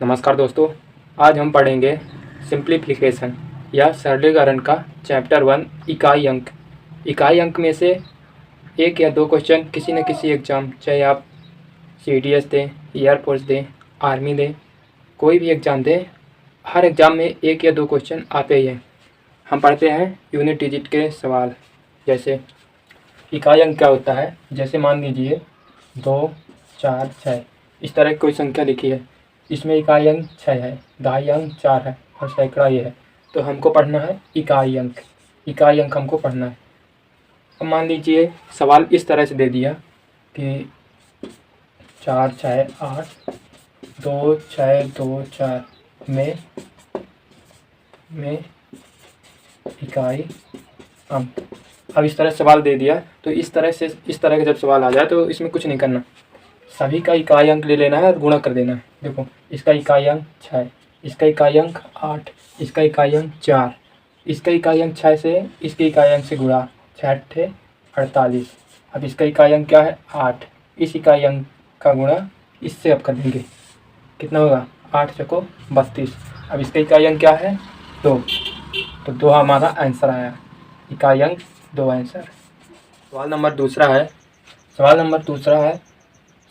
नमस्कार दोस्तों, आज हम पढ़ेंगे सिंप्लीफिकेशन या सरलीकरण का चैप्टर 1 इकाई अंक। इकाई अंक में से एक या दो क्वेश्चन किसी न किसी एग्ज़ाम, चाहे आप CDS दें, एयरफोर्स दें, आर्मी दें, कोई भी एग्ज़ाम दें, हर एग्ज़ाम में एक या दो क्वेश्चन आते ही हैं। हम पढ़ते हैं यूनिट डिजिट के सवाल। जैसे इकाई अंक क्या होता है, जैसे मान लीजिए 2, 4, 6 इस तरह की कोई संख्या लिखी है, इसमें इकाई अंक 6 है, दहाई अंक 4 है और सैकड़ा ये है। तो हमको पढ़ना है इकाई अंक। इकाई अंक हमको पढ़ना है। अब मान लीजिए सवाल इस तरह से दे दिया कि 4, 6, 8, 2, 6, 2, 4 में इकाई अंक। अब इस तरह सवाल दे दिया, तो इस तरह का जब सवाल आ जाए तो इसमें कुछ नहीं करना, सभी का इकाई अंक ले लेना है और गुणा कर देना है। देखो, इसका इकाई अंक 6, इसका इकाई अंक 8, इसका इकाई अंक 4, इसका इकाई अंक 6 से इसके इकाई अंक से गुणा, 6 48। अब इसका इकाई अंक क्या है 8, इस इकाई अंक का गुणा इससे अब कर देंगे, कितना होगा 8 चौको 32। अब इसका इकाई अंक क्या है 2, तो 2 हमारा आंसर आया, इकाई अंक 2 आंसर। सवाल नंबर दूसरा है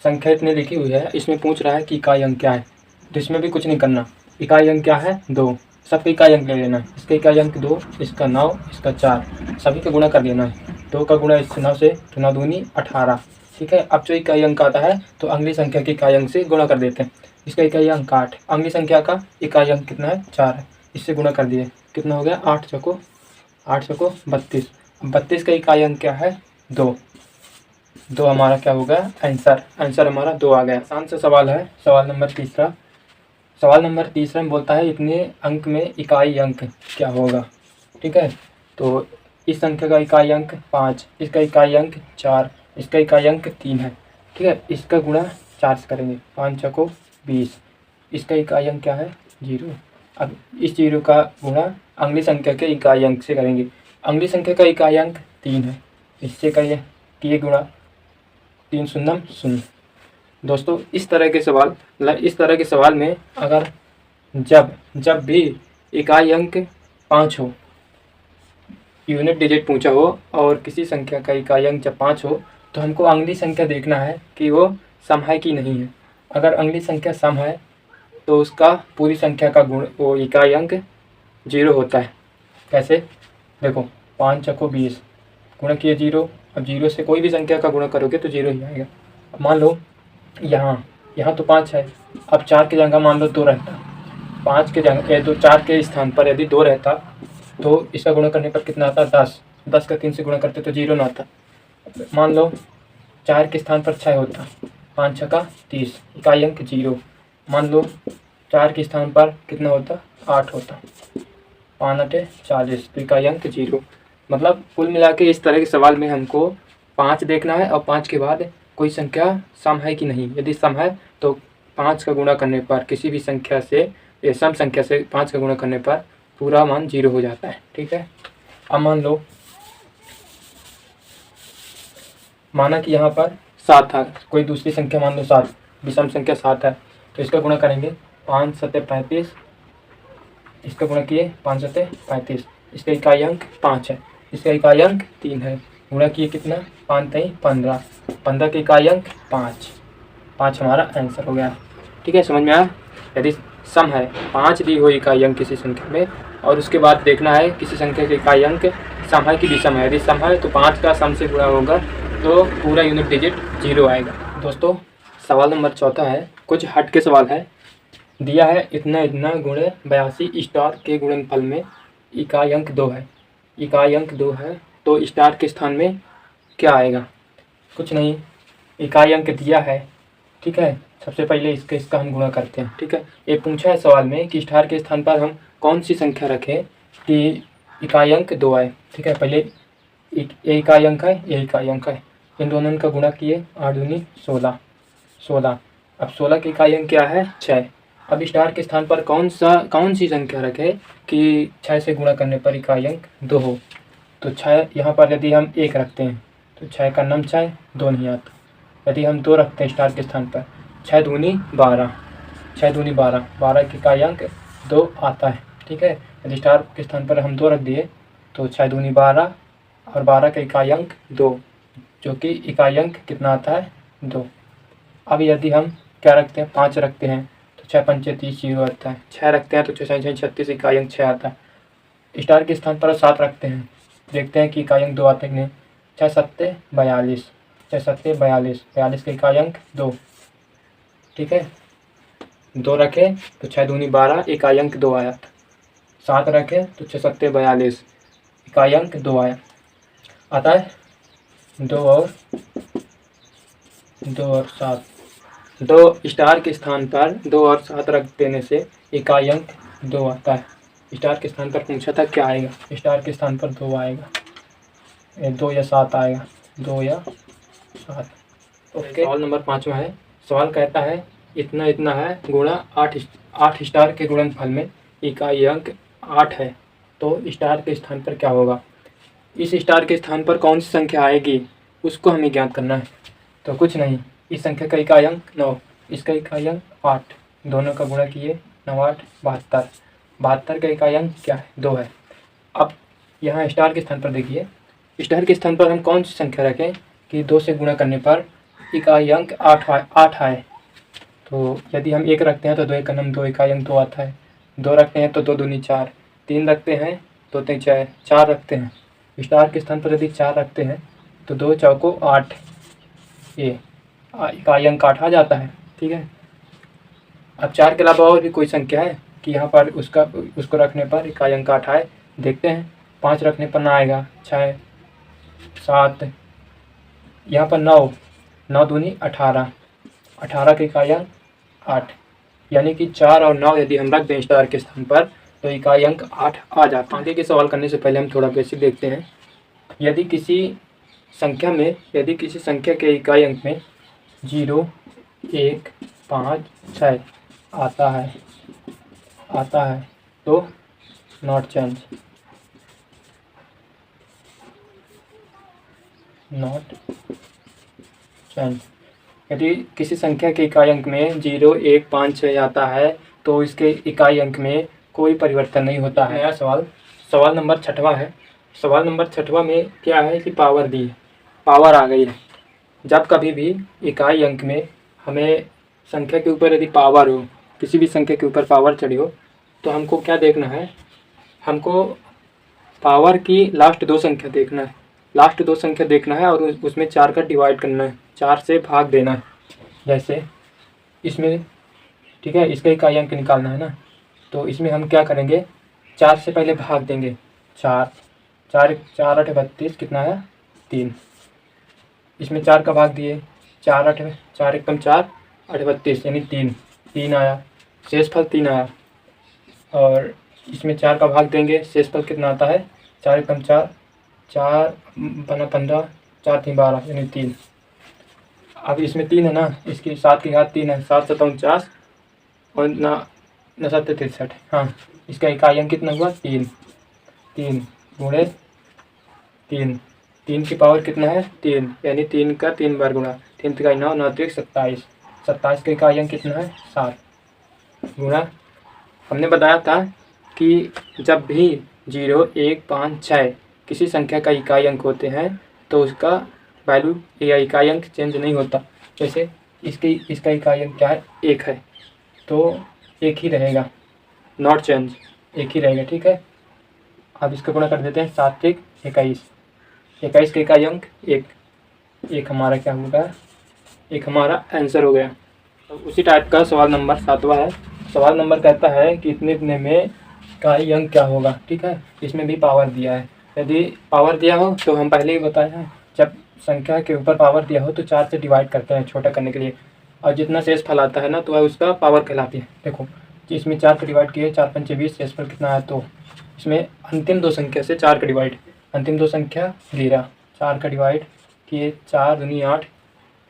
संख्या इतनी लिखी हुई है, इसमें पूछ रहा है कि इकाई अंक क्या है। तो इसमें भी कुछ नहीं करना, इकाई अंक क्या है 2, सबका इकाई अंक ले लेना है। इसका इकाई अंक 2, इसका 9, इसका 4, सभी का गुणा कर देना है। 2 का गुणा इससे 9 से, तो 9 दूनी 18। ठीक है, अब जो इकाई अंक आता है तो अगली संख्या के इकाई अंक से गुणा कर देते हैं। इसका इकाई अंक 8, अगली संख्या का इकाई अंक कितना है 4 है, इससे गुणा कर दिए, कितना हो गया 8 चौको 32। 32 का इकाई अंक क्या है 2 हमारा क्या होगा आंसर हमारा 2 आ गया। आसान सा सवाल है। सवाल नंबर तीसरा में बोलता है इतने अंक में इकाई अंक क्या होगा। ठीक है, तो इस संख्या का इकाई अंक 5, इसका इकाई अंक 4, इसका इकाई अंक 3 है। ठीक है, इसका गुणा 4 से करेंगे, 5 चौको 20, इसका इकाई अंक क्या है 0। अब इस 0 का गुणा अगली संख्या के इकाई अंक से करेंगे, अगली संख्या का इकाई अंक 3 है, इससे किए गुणा, 3 शून्य 0। दोस्तों इस तरह के सवाल में अगर जब भी इकाई अंक 5 हो, यूनिट डिजिट पूछा हो और किसी संख्या का इकाई अंक जब 5 हो, तो हमको अगली संख्या देखना है कि वो सम है कि नहीं है। अगर अगली संख्या सम है तो उसका पूरी संख्या का गुण, वो इकाई अंक 0 होता है। कैसे, देखो 5 चौको 20, गुणा किए 0। अब 0 से कोई भी संख्या का गुणा करोगे तो 0 ही आएगा। अब मान लो यहाँ तो 5 है, अब 4 की जगह मान लो 2 रहता, 5 के जगह 4 के स्थान पर यदि 2 रहता तो इसका गुणा करने पर कितना आता 10 का 3 से गुणा करते तो 0 ना आता। मान लो 4 के स्थान पर 6 होता, 5 6 का 30, इकाई अंक 0। मान लो 4 के स्थान पर कितना होता 8 होता, 5 8 40, तो इकाई अंक 0। मतलब कुल मिला के इस तरह के सवाल में हमको 5 देखना है और 5 के बाद कोई संख्या सम है कि नहीं। यदि सम है तो 5 का गुणा करने पर किसी भी संख्या से, सम संख्या से 5 का गुणा करने पर पूरा मान 0 हो जाता है। ठीक है, अब माना कि यहाँ पर 7 था, कोई दूसरी संख्या मान लो 7, विषम संख्या 7 है, तो इसका गुणा करेंगे 5 7 35, इसका गुणा किए 5 7 35, इसका इकाई अंक 5 है, इसका इकाई अंक 3 है, गुणा किए कितना 5 3 15, 15 के इकाई अंक 5 हमारा आंसर हो गया। ठीक है, समझ में आया। यदि सम है 5 दी हुई इकाई अंक किसी संख्या में, और उसके बाद देखना है किसी संख्या के इकाई अंक सम है कि विषम है। यदि सम है तो 5 का सम से गुणा होगा तो पूरा यूनिट डिजिट 0 आएगा। दोस्तों सवाल नंबर 4 है, कुछ हट के सवाल है। दिया है इतना गुणे 82 स्टार के गुणनफल में इकाई अंक 2 है। इकाई अंक 2 है तो स्टार के स्थान में क्या आएगा, कुछ नहीं, इकाई अंक दिया है। ठीक है, सबसे पहले इसका हम गुणा करते हैं। ठीक है, ये पूछा है सवाल में कि स्टार के स्थान पर हम कौन सी संख्या रखें कि इकाई अंक 2 आए। ठीक है, पहले ये इकाई अंक है, ये इकाई अंक है, इन दोनों का गुणा किए 8 दूनी 16। अब 16 की इकाई अंक क्या है 6। अब स्टार के स्थान पर कौन सी संख्या रखे कि 6 से गुणा करने पर इकाई अंक 2 हो। तो 6 यहाँ पर यदि हम 1 रखते हैं तो 6 का नम 6 2 नहीं आता। यदि हम 2 रखते हैं स्टार के स्थान पर, 6 दूनी 12, 6 दूनी 12, 12 के इकाई अंक 2 आता है। ठीक है, यदि स्टार के स्थान पर हम 2 रख दिए तो 6 दूनी 12 और 12 का इकाई अंक 2, जो कि इकाई अंक कितना आता है 2। अब यदि हम क्या रखते हैं 5 रखते हैं तो 6 पंचे 30 जीरो आता है। 6 रखते हैं तो 6 36 इकाई अंक 6 आता है। स्टार के स्थान पर 7 रखते हैं, देखते हैं कि इकाई अंक 2 आते हैं कि नहीं। 6 सत्ते 42, 6 सत्ते 42, 42 का इकाई अंक 2। ठीक है, 2 रखे तो 6 दूनी 12 इकाई अंक 2 आया। 7 रखे तो 6 सत्ते 42 इकाई अंक 2 आया आता है। 2 और 7, 2 स्टार के स्थान पर 2 और 7 रख देने से इकाई अंक 2 आता है। स्टार के स्थान पर पूछा था क्या आएगा, स्टार के स्थान पर 2 आएगा, 2 या 7 आएगा, 2 या 7। ओके, सवाल नंबर 5 है। सवाल कहता है इतना इतना है गुणा 8 स्टार के गुणनफल में इकाई अंक 8 है, तो स्टार के स्थान पर क्या होगा। इस स्टार के स्थान पर कौन सी संख्या आएगी उसको हमें ज्ञात करना है। तो कुछ नहीं, इस संख्या का इकाई अंक 9, इसका इकाई अंक 8, दोनों का गुणा किए 9 8 72, 72 का इकाई अंक क्या है 2 है। अब यहाँ स्टार के स्थान पर देखिए, स्टार के स्थान पर हम कौन सी संख्या रखें कि 2 से गुणा करने पर इकाई अंक 8 आए। तो यदि हम 1 रखते हैं तो 2 एक नम 2 इकाई अंक 2 आता है। 2 रखते हैं तो 2 दूनी 4, 3 रखते हैं तो 3 6, 4 रखते हैं स्टार के स्थान पर यदि 4 रखते हैं तो 2 चौको 8, ये इकाई अंक 8 आ जाता है। ठीक है, अब 4 के अलावा और भी कोई संख्या है कि यहाँ पर उसको रखने पर इकाई अंक 8 आए, देखते हैं। 5 रखने पर ना आएगा, 6 7, यहाँ पर 9, 9 दूनी 18, 18 का इकाई अंक 8, यानी कि 4 और 9 यदि हम रख दें स्टार के स्थान पर तो इकाई अंक 8 आ जाता है। आगे के सवाल करने से पहले हम थोड़ा बेसिक देखते हैं। यदि किसी संख्या के इकाई अंक में 0 1 5 6 आता है तो नॉट चेंज, यदि किसी संख्या के इकाई अंक में 0 1 5 6 आता है तो इसके इकाई अंक में कोई परिवर्तन नहीं होता है। नया सवाल नंबर 6वां है। सवाल नंबर 6वां में क्या है कि पावर दी है, पावर आ गई है। जब कभी भी इकाई अंक में हमें संख्या के ऊपर यदि पावर हो, किसी भी संख्या के ऊपर पावर चढ़ी हो, तो हमको क्या देखना है, हमको पावर की लास्ट 2 संख्या देखना है। लास्ट 2 संख्या देखना है और उसमें 4 का डिवाइड करना है, 4 से भाग देना है। जैसे इसमें, ठीक है, इसका इकाई अंक निकालना है ना, तो इसमें हम क्या करेंगे, 4 से पहले भाग देंगे। 4 4 4 8 32 कितना है 3, इसमें 4 का भाग दिए, 4 8 4 एकदम 4 8 32 यानी 3 आया, शेषफल 3 आया। और इसमें 4 का भाग देंगे, शेषफल कितना आता है 4 एकम 4 4 बना 15 4 3 12 यानी 3। अब इसमें 3 है ना, इसकी 7 की घात 3 है, 7 7 49 और ना 7 63। हाँ, इसका इकाई अंक कितना हुआ 3 गुणे 3 की पावर कितना है 3, यानी 3 का 3 बार गुणा, 3 इकाई 9 9 3 27, 27 का इकाई अंक कितना है 7 गुणा। हमने बताया था कि जब भी 0 1 5 6 किसी संख्या का इकाई अंक होते हैं तो उसका वैल्यू या इकाई अंक चेंज नहीं होता। जैसे इसका इकाई अंक क्या है 1 है तो 1 ही रहेगा, नॉट चेंज, 1 ही रहेगा। ठीक है, अब इसको गुणा कर देते हैं, 7 1 21, 21 का इकाई अंक 1 हमारा क्या होगा, 1 हमारा आंसर हो गया। तो उसी टाइप का सवाल नंबर 7वां है। सवाल नंबर कहता है कि इतने इतने में इकाई अंक क्या होगा। ठीक है, इसमें भी पावर दिया है। यदि पावर दिया हो तो हम पहले ही बताए हैं, जब संख्या के ऊपर पावर दिया हो तो 4 से डिवाइड करते हैं छोटा करने के लिए, और जितना शेष फल आता है ना तो वह उसका पावर कहलाती है। देखो कि इसमें 4 का डिवाइड किए, 4 पंचे 20, शेषफल कितना है, तो इसमें अंतिम 2 संख्या से 4 का डिवाइड, अंतिम 2 संख्या 13, 4 का डिवाइड किए, 4 दूनी 8,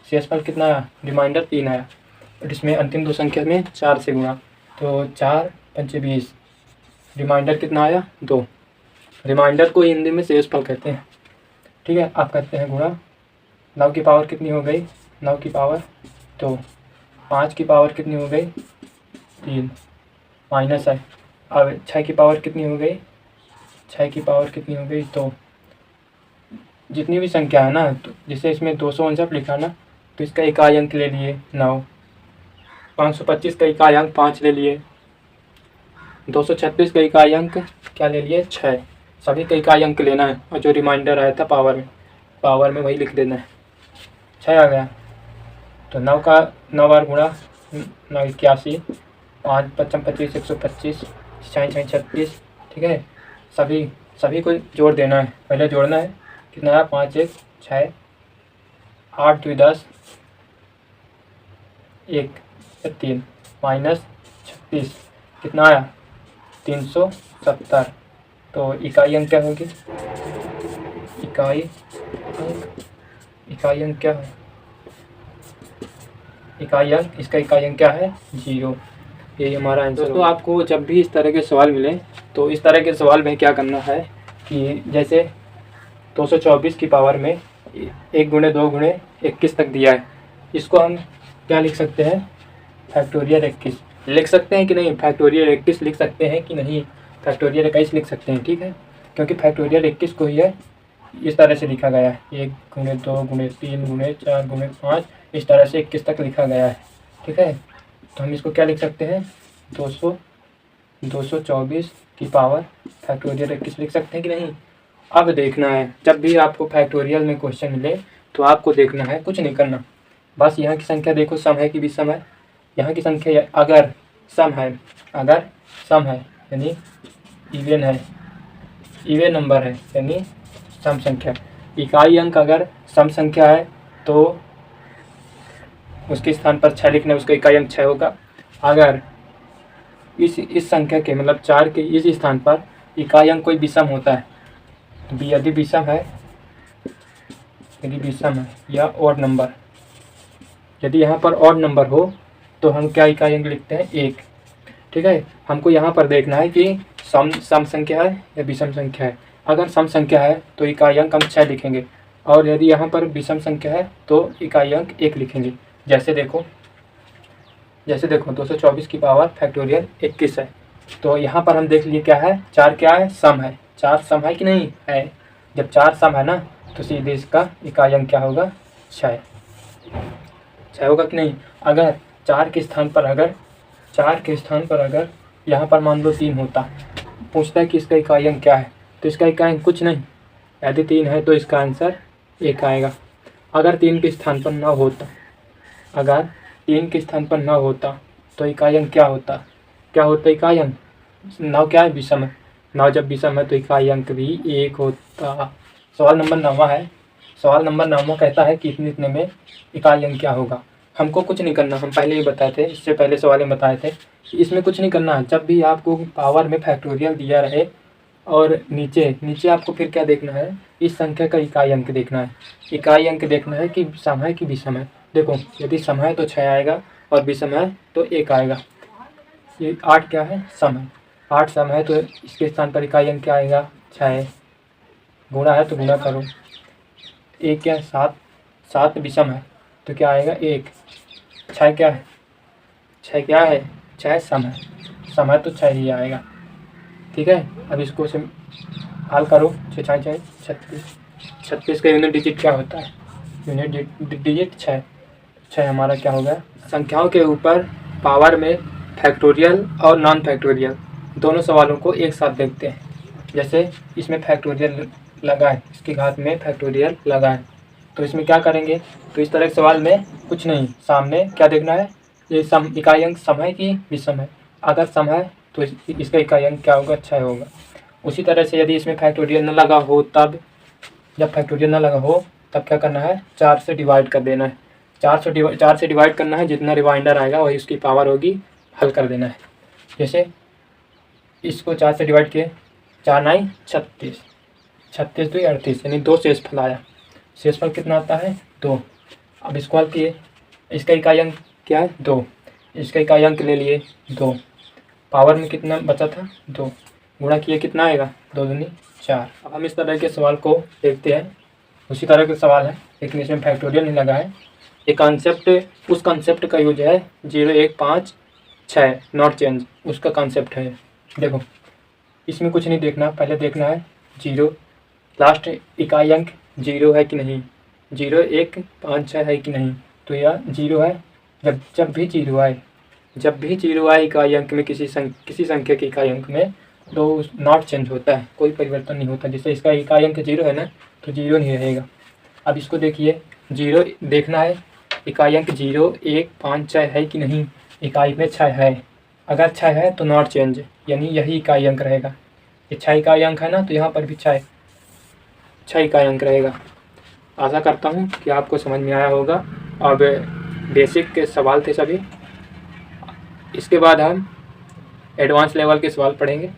शेषफल कितना आया, रिमाइंडर 3 आया। और इसमें अंतिम 2 संख्या में 4 से गुणा, तो 4 पंचे 20, रिमाइंडर कितना आया 2। रिमाइंडर को हिंदी में शेषफल कहते हैं। ठीक है, आप करते हैं गुणा, 9 की पावर कितनी हो गई, 9 की पावर, तो 5 की पावर कितनी हो गई 3 माइनस है। अब 6 की पावर कितनी हो गई, 6 की पावर कितनी हो गई, तो जितनी भी संख्या है ना, तो जैसे इसमें 259 लिखा ना, तो इसका इकाई अंक ले लिए 9, 525 का इकाई अंक 5 ले लिए, 236 का इकाई अंक क्या ले लिए 6। सभी का इकाई अंक लेना है और जो रिमाइंडर आया था पावर में वही लिख देना है। 6 आ गया तो 9 का 9 बार गुणा 9 81, 5 55 25 125, 6 6 36। ठीक है, सभी को जोड़ देना है। पहले जोड़ना है, कितना आया 5 1 6, 8 2 10, 1 3 माइनस 36 कितना आया 370। तो इकाई अंक क्या होगी, इकाई अंक क्या है, इकाई अंक, इसका इकाई अंक क्या है 0। यही हमारा आंसर। दोस्तों आपको जब भी इस तरह के सवाल मिले तो इस तरह के सवाल में क्या करना है कि जैसे 224 की पावर में 1 गुणे 2 गुणे 21 तक दिया है, इसको हम क्या लिख सकते हैं, फैक्टोरियल 21 लिख सकते हैं कि नहीं, फैक्टोरियल 21 लिख सकते हैं कि नहीं, फैक्टोरियल 21 लिख सकते हैं। ठीक है, क्योंकि फैक्टोरियल 21 को ही है इस तरह से लिखा गया है, 1 गुणे 2 गुणे 3 गुणे 4 गुणे 5, इस तरह से 21 तक लिखा गया है। ठीक है, तो हम इसको क्या लिख सकते हैं, 224 की पावर फैक्टोरियल 21 लिख सकते हैं कि नहीं। अब देखना है, जब भी आपको फैक्टोरियल में क्वेश्चन मिले तो आपको देखना है, कुछ नहीं करना, बस यहाँ की संख्या देखो सम है कि विषम है। यहाँ की संख्या अगर सम है यानी इवन है, इवन नंबर है यानी सम संख्या। इकाई अंक अगर सम संख्या है तो उसके स्थान पर 6 लिखना है, उसका इकाई अंक 6 होगा। अगर इस संख्या के मतलब 4 के इस स्थान पर इकाई अंक कोई विषम होता है, यदि विषम है या ऑड नंबर, यदि यहाँ पर ऑड नंबर हो तो हम क्या इकाई अंक लिखते हैं 1। ठीक है, हमको यहाँ पर देखना है कि सम संख्या है या विषम संख्या है। अगर सम संख्या है तो इकाई अंक हम 6 लिखेंगे, और यदि यहाँ पर विषम संख्या है तो इकाई अंक 1 लिखेंगे। जैसे देखो 224 की पावर फैक्टोरियल 21 है, तो यहाँ पर हम देख लिए क्या है, 4 क्या है, सम है। 4 सम है कि नहीं है, जब 4 सम है ना तो सीधे इसका इकाई अंक क्या होगा 6 होगा कि नहीं। अगर 4 के स्थान पर अगर यहाँ पर मान लो 3 होता, पूछता है कि इसका इकाई अंक क्या है, तो इसका इकाई अंक कुछ नहीं, यदि 3 है तो इसका आंसर 1 आएगा। अगर 3 के स्थान पर न होता तो इकाई अंक क्या होता इकाई अंक 9 क्या है, विषम है। 9 जब विषम है तो इकाई अंक भी 1 होता। सवाल नंबर 9 है, सवाल नंबर 9 कहता है कि इतने में इकाई अंक क्या होगा। हमको कुछ नहीं करना, हम पहले ही बताए थे, इससे पहले सवाल में बताए थे, इसमें कुछ नहीं करना है। जब भी आपको पावर में फैक्टोरियल दिया रहे और नीचे आपको फिर क्या देखना है, इस संख्या का इकाई अंक देखना है। इकाई अंक देखना है कि सम है कि विषम है। देखो यदि सम है तो 6 आएगा और विषम है तो 1 आएगा। ये 8 क्या है, सम है, 8 सम है तो इसके स्थान पर इकाई अंक क्या आएगा 6। गुणा है तो गुणा करो, 1 क्या है 7 विषम है तो क्या आएगा 1। 6 क्या है, 6 सम है तो 6 ही आएगा। ठीक है, अब इसको से हल करो, 6 6 36 का यूनिट डिजिट क्या होता है, यूनिट डिजिट 6 हमारा क्या होगा। संख्याओं के ऊपर पावर में फैक्टोरियल और नॉन फैक्टोरियल दोनों सवालों को एक साथ देखते हैं। जैसे इसमें फैक्टोरियल लगा है, इसकी घात में फैक्टोरियल लगा है, तो इसमें क्या करेंगे, तो इस तरह के सवाल में कुछ नहीं, सामने क्या देखना है, ये सम इकाई अंक सम है कि विषम है। अगर सम है तो इसका इकाई अंक क्या होगा 6 होगा। उसी तरह से यदि इसमें फैक्टोरियल न लगा हो तब, जब फैक्टोरियल न लगा हो तब क्या करना है, 4 से डिवाइड कर देना है। 4 से डिवाइड करना है, जितना रिमाइंडर आएगा वही उसकी पावर होगी, हल कर देना है। जैसे इसको 4 से डिवाइड किए, 4 9 36, 36 2 38 यानी 2 शेषफल आया। शेषफल कितना आता है 2। अब इसको हल किए, इसका इकाई अंक क्या है 2, इसका इकाई अंक ले लिए 2, पावर में कितना बचा था 2, गुणा किए कितना आएगा 2 दूनी 4। अब हम इस तरह के सवाल को देखते हैं, उसी तरह के सवाल है लेकिन इसमें फैक्टोरियल नहीं लगा है। एक कॉन्सेप्ट, उस कॉन्सेप्ट का यूज है 0 1 5 6 नॉट चेंज, उसका कॉन्सेप्ट है। देखो इसमें कुछ नहीं देखना, पहले देखना है 0 लास्ट इकाई अंक 0 है कि नहीं, 0 1 5 6 है कि नहीं। तो यह 0 है। जब भी 0 आए, जब भी 0 आए इकाई अंक में किसी संख्या के इकाई अंक में, तो नॉट चेंज होता है, कोई परिवर्तन नहीं होता। जैसे इसका इकाई अंक 0 है ना, तो 0 नहीं रहेगा। अब इसको देखिए, 0 देखना है इकाई अंक 0 1 5 6 है कि नहीं। इकाई में 6 है, अगर 6 है तो नॉट चेंज, यानी यही इकाई अंक रहेगा। ये 6 इकाई अंक है ना, तो यहाँ पर भी 6 इकाई अंक रहेगा। आशा करता हूँ कि आपको समझ में आया होगा। अब बेसिक के सवाल थे सभी, इसके बाद हम एडवांस लेवल के सवाल पढ़ेंगे।